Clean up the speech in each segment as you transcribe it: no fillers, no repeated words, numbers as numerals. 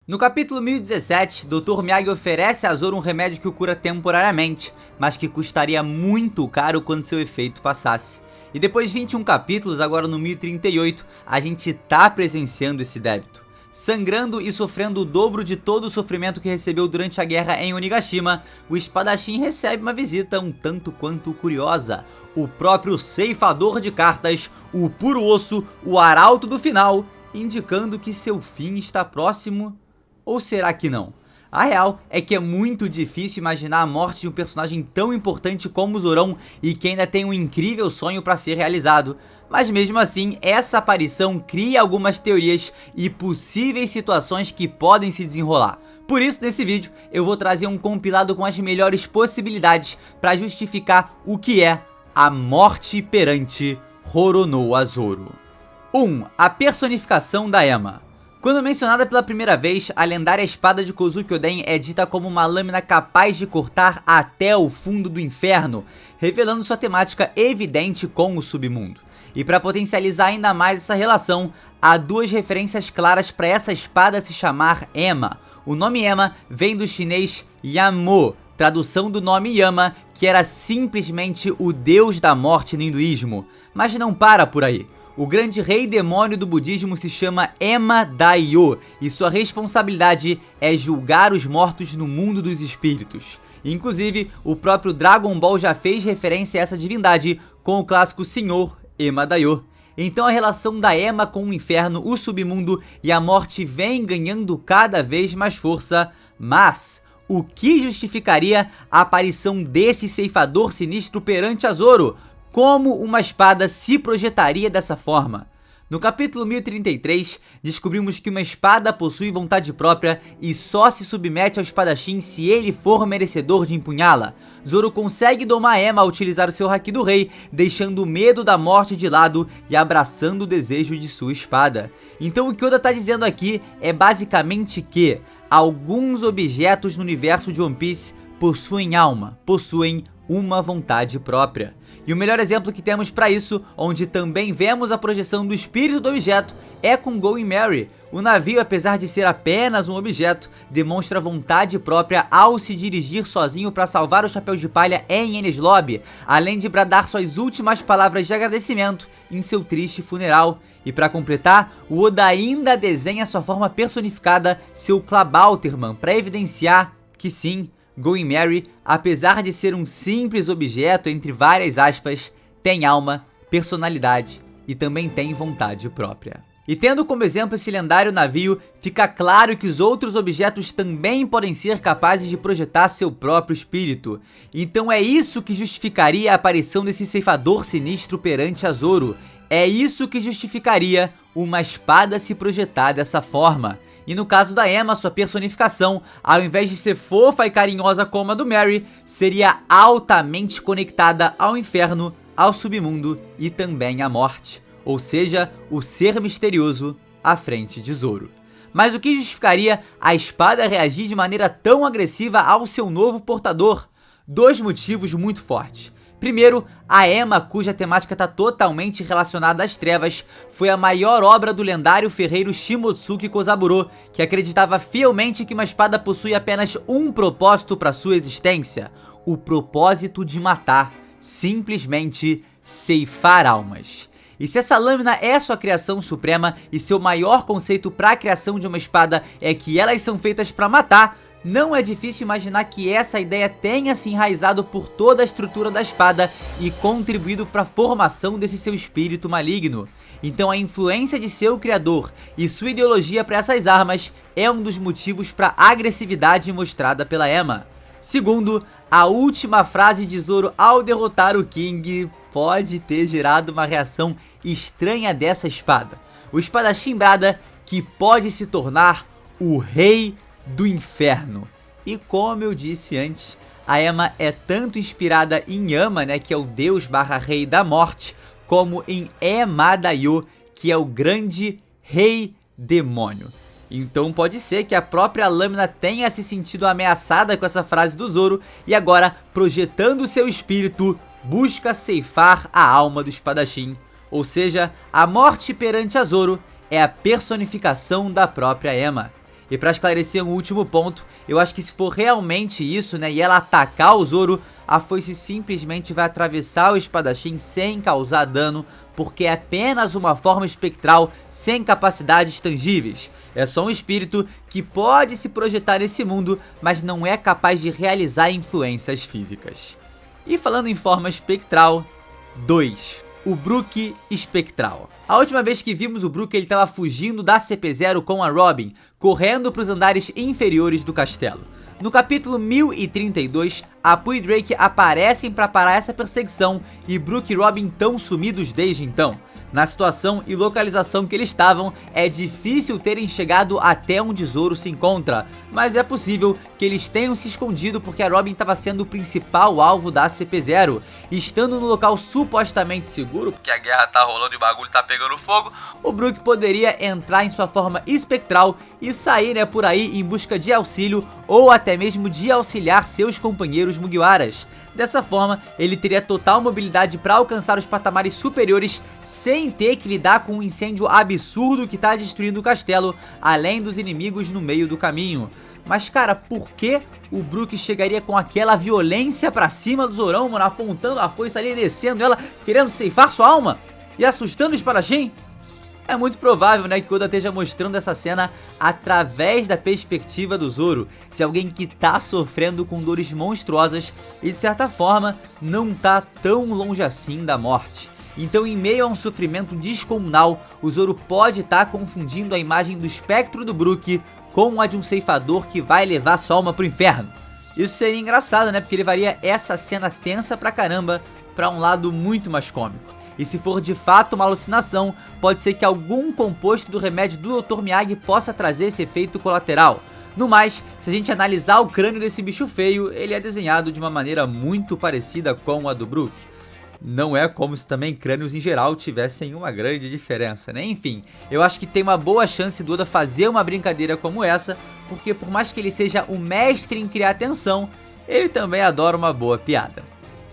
No capítulo 1017, Dr. Miyagi oferece a Zoro um remédio que o cura temporariamente, mas que custaria muito caro quando seu efeito passasse. E depois de 21 capítulos, agora no 1038, a gente tá presenciando esse débito. Sangrando e sofrendo o dobro de todo o sofrimento que recebeu durante a guerra em Onigashima, o espadachim recebe uma visita um tanto quanto curiosa. O próprio ceifador de cartas, o puro osso, o arauto do final, indicando que seu fim está próximo. Ou será que não? A real é que é muito difícil imaginar a morte de um personagem tão importante como o Zorão e que ainda tem um incrível sonho para ser realizado. Mas mesmo assim, essa aparição cria algumas teorias e possíveis situações que podem se desenrolar. Por isso, nesse vídeo, eu vou trazer um compilado com as melhores possibilidades para justificar o que é a morte perante Roronoa Zoro. 1. A personificação da Ema. Quando mencionada pela primeira vez, a lendária espada de Kozuki Oden é dita como uma lâmina capaz de cortar até o fundo do inferno, revelando sua temática evidente com o submundo. E para potencializar ainda mais essa relação, há duas referências claras para essa espada se chamar Ema. O nome Ema vem do chinês Yamo, tradução do nome Yama, que era simplesmente o deus da morte no hinduísmo. Mas não para por aí. O grande rei demônio do budismo se chama Ema Daioh e sua responsabilidade é julgar os mortos no mundo dos espíritos. Inclusive, o próprio Dragon Ball já fez referência a essa divindade com o clássico Senhor Ema Daioh. Então a relação da Ema com o inferno, o submundo e a morte vem ganhando cada vez mais força, mas o que justificaria a aparição desse ceifador sinistro perante a Zoro? Como uma espada se projetaria dessa forma? No capítulo 1033, descobrimos que uma espada possui vontade própria e só se submete ao espadachim se ele for merecedor de empunhá-la. Zoro consegue domar Ema ao utilizar o seu haki do rei, deixando o medo da morte de lado e abraçando o desejo de sua espada. Então o que Oda está dizendo aqui é basicamente que alguns objetos no universo de One Piece possuem alma, possuem uma vontade própria. E o melhor exemplo que temos para isso, onde também vemos a projeção do espírito do objeto, é com Going Merry. O navio, apesar de ser apenas um objeto, demonstra vontade própria ao se dirigir sozinho para salvar o Chapéu de Palha em Enies Lobby, além de bradar suas últimas palavras de agradecimento em seu triste funeral. E para completar, o Oda ainda desenha sua forma personificada, seu Klabautermann, para evidenciar que sim, Going Merry, apesar de ser um simples objeto entre várias aspas, tem alma, personalidade e também tem vontade própria. E tendo como exemplo esse lendário navio, fica claro que os outros objetos também podem ser capazes de projetar seu próprio espírito. Então é isso que justificaria a aparição desse ceifador sinistro perante a Zoro. É isso que justificaria uma espada se projetar dessa forma. E no caso da Ema, sua personificação, ao invés de ser fofa e carinhosa como a do Merry, seria altamente conectada ao inferno, ao submundo e também à morte. Ou seja, o ser misterioso à frente de Zoro. Mas o que justificaria a espada reagir de maneira tão agressiva ao seu novo portador? Dois motivos muito fortes. Primeiro, a Ema, cuja temática está totalmente relacionada às trevas, foi a maior obra do lendário ferreiro Shimotsuki Kozaburo, que acreditava fielmente que uma espada possui apenas um propósito para sua existência: o propósito de matar, simplesmente ceifar almas. E se essa lâmina é sua criação suprema e seu maior conceito para a criação de uma espada é que elas são feitas para matar, não é difícil imaginar que essa ideia tenha se enraizado por toda a estrutura da espada e contribuído para a formação desse seu espírito maligno. Então a influência de seu criador e sua ideologia para essas armas é um dos motivos para a agressividade mostrada pela Ema. Segundo, a última frase de Zoro ao derrotar o King pode ter gerado uma reação estranha dessa espada. O espadachim brada que pode se tornar o rei do inferno. E como eu disse antes, a Ema é tanto inspirada em Yama, que é o deus / rei da morte, como em Ema Daioh, que é o grande rei demônio. Então pode ser que a própria lâmina tenha se sentido ameaçada com essa frase do Zoro e agora, projetando seu espírito, busca ceifar a alma do espadachim. Ou seja, a morte perante a Zoro é a personificação da própria Ema. E pra esclarecer um último ponto, eu acho que se for realmente isso, né, e ela atacar o Zoro, a foice simplesmente vai atravessar o espadachim sem causar dano, porque é apenas uma forma espectral sem capacidades tangíveis. É só um espírito que pode se projetar nesse mundo, mas não é capaz de realizar influências físicas. E falando em forma espectral, 2. O Brook espectral. A última vez que vimos o Brook, ele estava fugindo da CP0 com a Robin, correndo para os andares inferiores do castelo. No capítulo 1032, Apu e Drake aparecem para parar essa perseguição e Brook e Robin estão sumidos desde então. Na situação e localização que eles estavam, é difícil terem chegado até onde Zoro se encontra, mas é possível que eles tenham se escondido porque a Robin estava sendo o principal alvo da CP0. Estando no local supostamente seguro, porque a guerra tá rolando e o bagulho tá pegando fogo, o Brook poderia entrar em sua forma espectral e sair, né, por aí em busca de auxílio ou até mesmo de auxiliar seus companheiros Mugiwaras. Dessa forma, ele teria total mobilidade para alcançar os patamares superiores sem ter que lidar com um incêndio absurdo que está destruindo o castelo, além dos inimigos no meio do caminho. Mas cara, por que o Brook chegaria com aquela violência pra cima do Zorão, mano, apontando a foice ali, descendo ela, querendo ceifar sua alma e assustando o espadachim? É muito provável, né, que Oda esteja mostrando essa cena através da perspectiva do Zoro, de alguém que tá sofrendo com dores monstruosas e de certa forma não tá tão longe assim da morte. Então, em meio a um sofrimento descomunal, o Zoro pode estar confundindo a imagem do espectro do Brook com a de um ceifador que vai levar sua alma pro inferno. Isso seria engraçado, né, porque levaria essa cena tensa pra caramba pra um lado muito mais cômico. E se for de fato uma alucinação, pode ser que algum composto do remédio do Dr. Miyagi possa trazer esse efeito colateral. No mais, se a gente analisar o crânio desse bicho feio, ele é desenhado de uma maneira muito parecida com a do Brook. Não é como se também crânios em geral tivessem uma grande diferença, né? Enfim, eu acho que tem uma boa chance do Oda fazer uma brincadeira como essa, porque por mais que ele seja o mestre em criar tensão, ele também adora uma boa piada.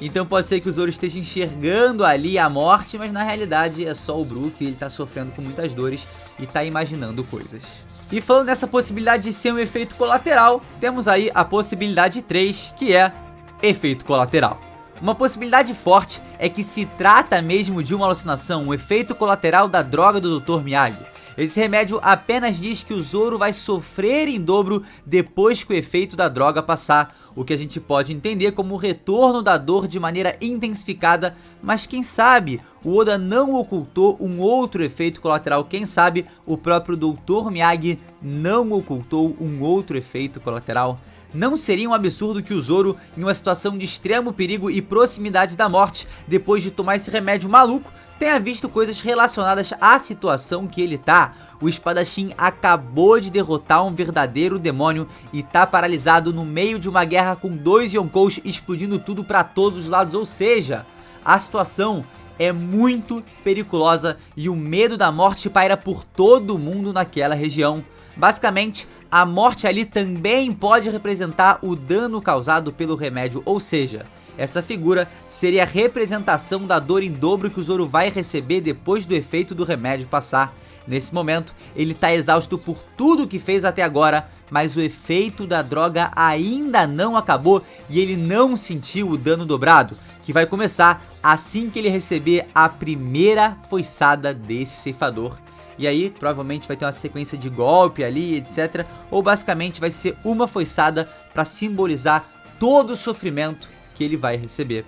Então pode ser que o Zoro esteja enxergando ali a morte, mas na realidade é só o Brook, ele tá sofrendo com muitas dores e tá imaginando coisas. E falando nessa possibilidade de ser um efeito colateral, temos aí a possibilidade 3, que é efeito colateral. Uma possibilidade forte é que se trata mesmo de uma alucinação, um efeito colateral da droga do Dr. Miyagi. Esse remédio apenas diz que o Zoro vai sofrer em dobro depois que o efeito da droga passar, o que a gente pode entender como o retorno da dor de maneira intensificada, mas quem sabe o Oda não ocultou um outro efeito colateral, quem sabe o próprio Dr. Miyagi não ocultou um outro efeito colateral. Não seria um absurdo que o Zoro, em uma situação de extremo perigo e proximidade da morte, depois de tomar esse remédio maluco, tenha visto coisas relacionadas à situação que ele tá? O espadachim acabou de derrotar um verdadeiro demônio e tá paralisado no meio de uma guerra com 2 Yonkous explodindo tudo pra todos os lados, ou seja, a situação é muito periculosa e o medo da morte paira por todo mundo naquela região. Basicamente, a morte ali também pode representar o dano causado pelo remédio, ou seja, essa figura seria a representação da dor em dobro que o Zoro vai receber depois do efeito do remédio passar. Nesse momento, ele tá exausto por tudo que fez até agora, mas o efeito da droga ainda não acabou e ele não sentiu o dano dobrado, que vai começar assim que ele receber a primeira foiçada desse ceifador. E aí, provavelmente vai ter uma sequência de golpe ali, etc. Ou basicamente vai ser uma foiçada para simbolizar todo o sofrimento que ele vai receber.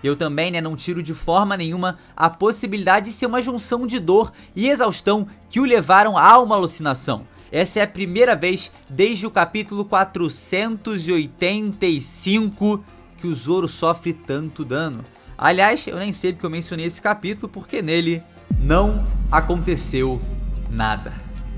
Eu também, né, não tiro de forma nenhuma a possibilidade de ser uma junção de dor e exaustão que o levaram a uma alucinação. Essa é a primeira vez desde o capítulo 485 que o Zoro sofre tanto dano. Aliás, eu nem sei porque eu mencionei esse capítulo, porque nele não aconteceu nada.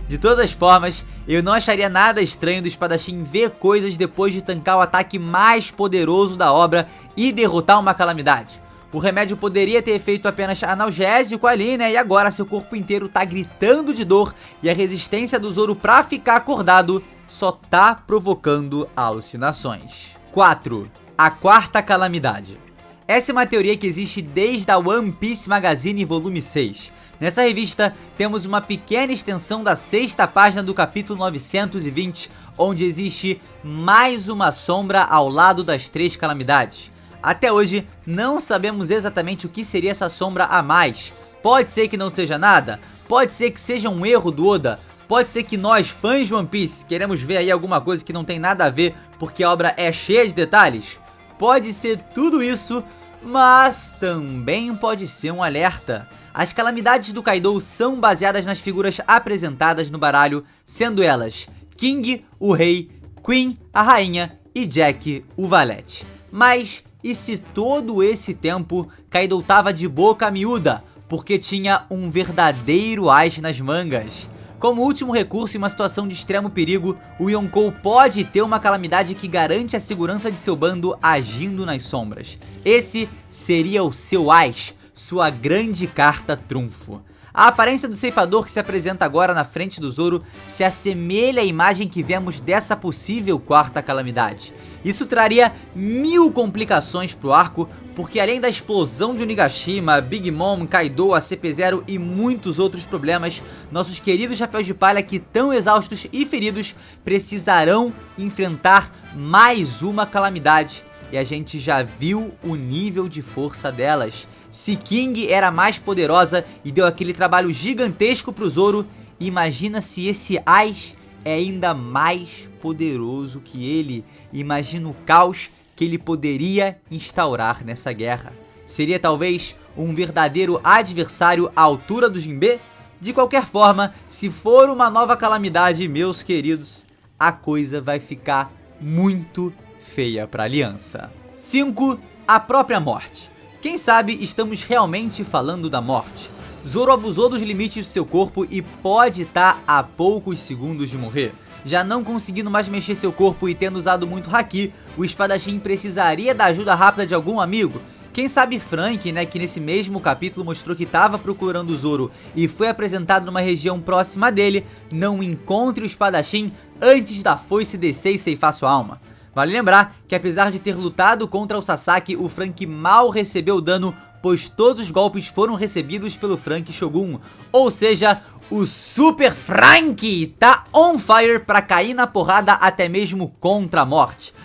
De todas as formas, eu não acharia nada estranho do espadachim ver coisas depois de tancar o ataque mais poderoso da obra e derrotar uma calamidade. O remédio poderia ter feito apenas analgésico ali, né? E agora seu corpo inteiro tá gritando de dor e a resistência do Zoro pra ficar acordado só tá provocando alucinações. 4. A quarta calamidade. Essa é uma teoria que existe desde a One Piece Magazine volume 6. Nessa revista, temos uma pequena extensão da 6ª página do capítulo 920, onde existe mais uma sombra ao lado das 3 calamidades. Até hoje, não sabemos exatamente o que seria essa sombra a mais. Pode ser que não seja nada, pode ser que seja um erro do Oda, pode ser que nós, fãs de One Piece, queremos ver aí alguma coisa que não tem nada a ver porque a obra é cheia de detalhes. Pode ser tudo isso, mas também pode ser um alerta. As calamidades do Kaido são baseadas nas figuras apresentadas no baralho, sendo elas King, o rei, Queen, a rainha e Jack, o valete. Mas e se todo esse tempo Kaido tava de boca miúda, porque tinha um verdadeiro as nas mangas? Como último recurso em uma situação de extremo perigo, o Yonkou pode ter uma calamidade que garante a segurança de seu bando agindo nas sombras. Esse seria o seu as, sua grande carta trunfo. A aparência do ceifador que se apresenta agora na frente do Zoro se assemelha à imagem que vemos dessa possível 4ª calamidade. Isso traria 1000 complicações pro arco, porque além da explosão de Onigashima, Big Mom, Kaido, a CP0 e muitos outros problemas, nossos queridos chapéus de palha que tão exaustos e feridos precisarão enfrentar mais uma calamidade. E a gente já viu o nível de força delas. Se King era mais poderosa e deu aquele trabalho gigantesco pro Zoro, imagina se esse as é ainda mais poderoso que ele. Imagina o caos que ele poderia instaurar nessa guerra. Seria talvez um verdadeiro adversário à altura do Jinbe? De qualquer forma, se for uma nova calamidade, meus queridos, a coisa vai ficar muito feia pra aliança. 5. A própria morte. Quem sabe estamos realmente falando da morte. Zoro abusou dos limites de seu corpo e pode estar a poucos segundos de morrer. Já não conseguindo mais mexer seu corpo e tendo usado muito haki, o espadachim precisaria da ajuda rápida de algum amigo. Quem sabe Frank, né, que nesse mesmo capítulo mostrou que estava procurando o Zoro e foi apresentado numa região próxima dele, não encontre o espadachim antes da foice descer e ceifar sua alma. Vale lembrar que apesar de ter lutado contra o Sasaki, o Frank mal recebeu dano, pois todos os golpes foram recebidos pelo Frank Shogun. Ou seja, o Super Frank tá on fire pra cair na porrada até mesmo contra a morte.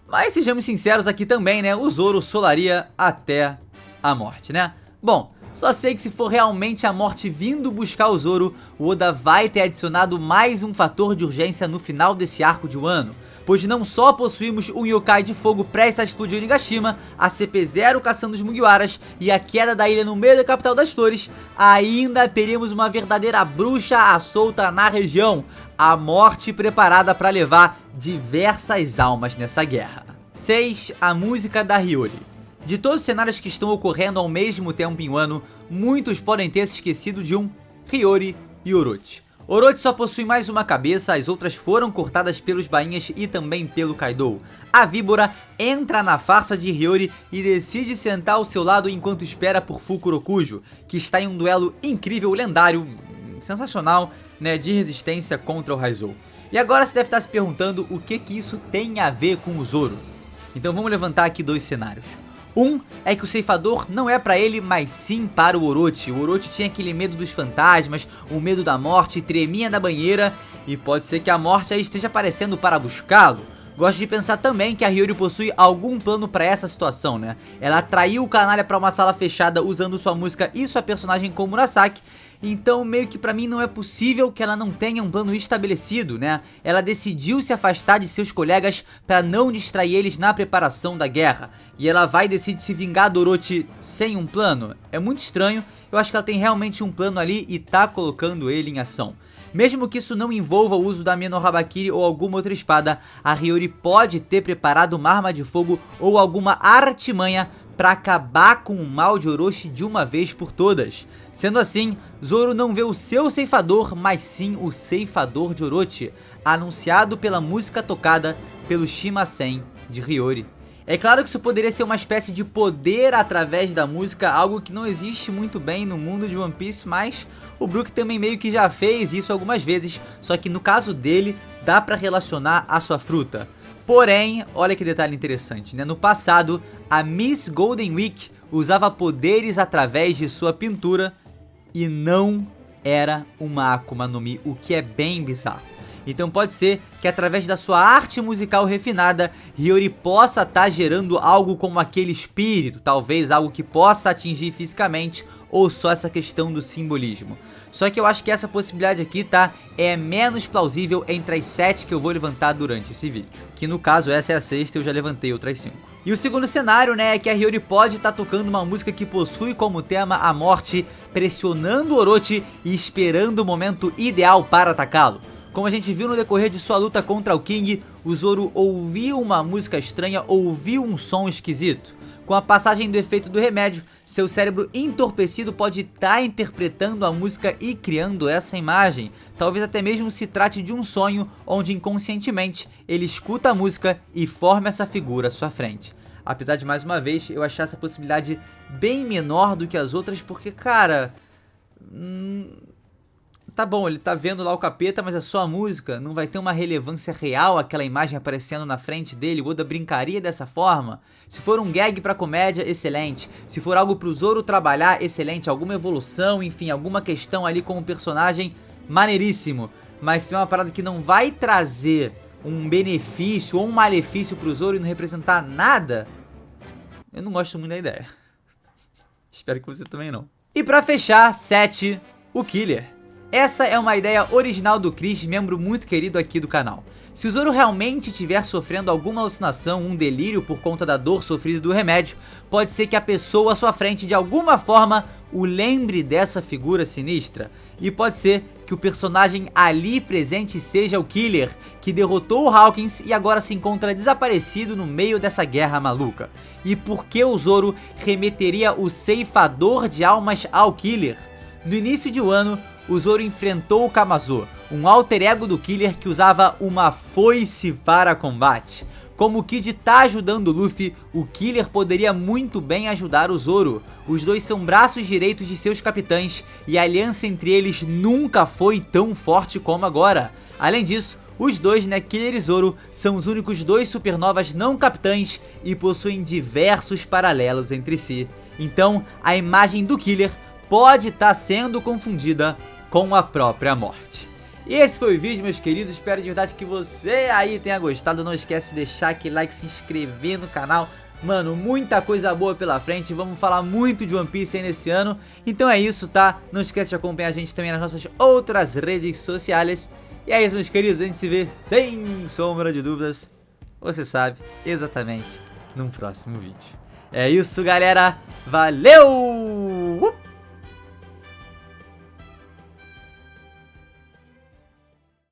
Mas sejamos sinceros aqui também, né, o Zoro solaria até a morte, né? Bom, só sei que se for realmente a morte vindo buscar o Zoro, o Oda vai ter adicionado mais um fator de urgência no final desse arco de Wano. Pois não só possuímos um yokai de fogo prestes a explodir Onigashima, a CP0 caçando os Mugiwaras e a queda da ilha no meio da capital das flores, ainda teríamos uma verdadeira bruxa à solta na região, a morte preparada para levar diversas almas nessa guerra. 6. A música da Hiyori. De todos os cenários que estão ocorrendo ao mesmo tempo em Wano, muitos podem ter se esquecido de um Hiyori e Orochi. Orochi só possui mais uma cabeça, as outras foram cortadas pelos bainhas e também pelo Kaido. A víbora entra na farsa de Hiyori e decide sentar ao seu lado enquanto espera por Fukurokujo, que está em um duelo incrível, lendário, sensacional, né, de resistência contra o Raizou. E agora você deve estar se perguntando o que isso tem a ver com o Zoro. Então vamos levantar aqui 2 cenários. Um é que o ceifador não é pra ele, mas sim para o Orochi. O Orochi tinha aquele medo dos fantasmas, o medo da morte, tremia na banheira e pode ser que a morte aí esteja aparecendo para buscá-lo. Gosto de pensar também que a Hiyori possui algum plano pra essa situação, né? Ela atraiu o canalha pra uma sala fechada usando sua música e sua personagem como Murasaki. Então meio que pra mim não é possível que ela não tenha um plano estabelecido, né? Ela decidiu se afastar de seus colegas pra não distrair eles na preparação da guerra. E ela vai decidir se vingar do Orochi sem um plano? É muito estranho, eu acho que ela tem realmente um plano ali e tá colocando ele em ação. Mesmo que isso não envolva o uso da Mino Habakiri ou alguma outra espada, a Hiyori pode ter preparado uma arma de fogo ou alguma artimanha para acabar com o mal de Orochi de uma vez por todas. Sendo assim, Zoro não vê o seu ceifador, mas sim o ceifador de Orochi, anunciado pela música tocada pelo Shimasen de Hiyori. É claro que isso poderia ser uma espécie de poder através da música, algo que não existe muito bem no mundo de One Piece, mas o Brook também meio que já fez isso algumas vezes, só que no caso dele, dá pra relacionar a sua fruta. Porém, olha que detalhe interessante, né? No passado, a Miss Golden Week usava poderes através de sua pintura, e não era uma Akuma no Mi, o que é bem bizarro. Então pode ser que através da sua arte musical refinada, Hiyori possa estar gerando algo como aquele espírito, talvez algo que possa atingir fisicamente, ou só essa questão do simbolismo. Só que eu acho que essa possibilidade aqui, tá, é menos plausível entre as 7 que eu vou levantar durante esse vídeo. Que no caso essa é a 6ª, eu já levantei outras 5. E o segundo cenário, né, é que a Hiyori pode estar tocando uma música que possui como tema a morte, pressionando Orochi e esperando o momento ideal para atacá-lo. Como a gente viu no decorrer de sua luta contra o King, o Zoro ouviu uma música estranha, ouviu um som esquisito. Com a passagem do efeito do remédio, seu cérebro entorpecido pode estar interpretando a música e criando essa imagem. Talvez até mesmo se trate de um sonho onde inconscientemente ele escuta a música e forma essa figura à sua frente. Apesar de, mais uma vez, eu achar essa possibilidade bem menor do que as outras, porque, cara... Tá bom, ele tá vendo lá o capeta, mas a sua música não vai ter uma relevância real, aquela imagem aparecendo na frente dele. O Oda brincaria dessa forma? Se for um gag pra comédia, excelente. Se for algo pro Zoro trabalhar, excelente. Alguma evolução, enfim, alguma questão ali com o personagem, maneiríssimo. Mas se é uma parada que não vai trazer um benefício ou um malefício pro Zoro e não representar nada, eu não gosto muito da ideia. Espero que você também não. E pra fechar, 7, o Killer. Essa é uma ideia original do Chris, membro muito querido aqui do canal. Se o Zoro realmente estiver sofrendo alguma alucinação, um delírio por conta da dor sofrida do remédio, pode ser que a pessoa à sua frente de alguma forma o lembre dessa figura sinistra. E pode ser que o personagem ali presente seja o Killer, que derrotou o Hawkins e agora se encontra desaparecido no meio dessa guerra maluca. E por que o Zoro remeteria o ceifador de almas ao Killer? No início de um ano, o Zoro enfrentou o Kamazo, um alter ego do Killer que usava uma foice para combate. Como o Kid tá ajudando o Luffy, o Killer poderia muito bem ajudar o Zoro. Os dois são braços direitos de seus capitães e a aliança entre eles nunca foi tão forte como agora. Além disso, os dois, né, Killer e Zoro, são os únicos dois supernovas não capitães e possuem diversos paralelos entre si. Então, a imagem do Killer pode estar sendo confundida com a própria morte. E esse foi o vídeo, meus queridos. Espero de verdade que você aí tenha gostado. Não esquece de deixar aquele like, se inscrever no canal. Mano, muita coisa boa pela frente. Vamos falar muito de One Piece aí nesse ano. Então é isso, tá? Não esquece de acompanhar a gente também nas nossas outras redes sociais. E é isso, meus queridos. A gente se vê sem sombra de dúvidas, você sabe, exatamente num próximo vídeo. É isso, galera. Valeu!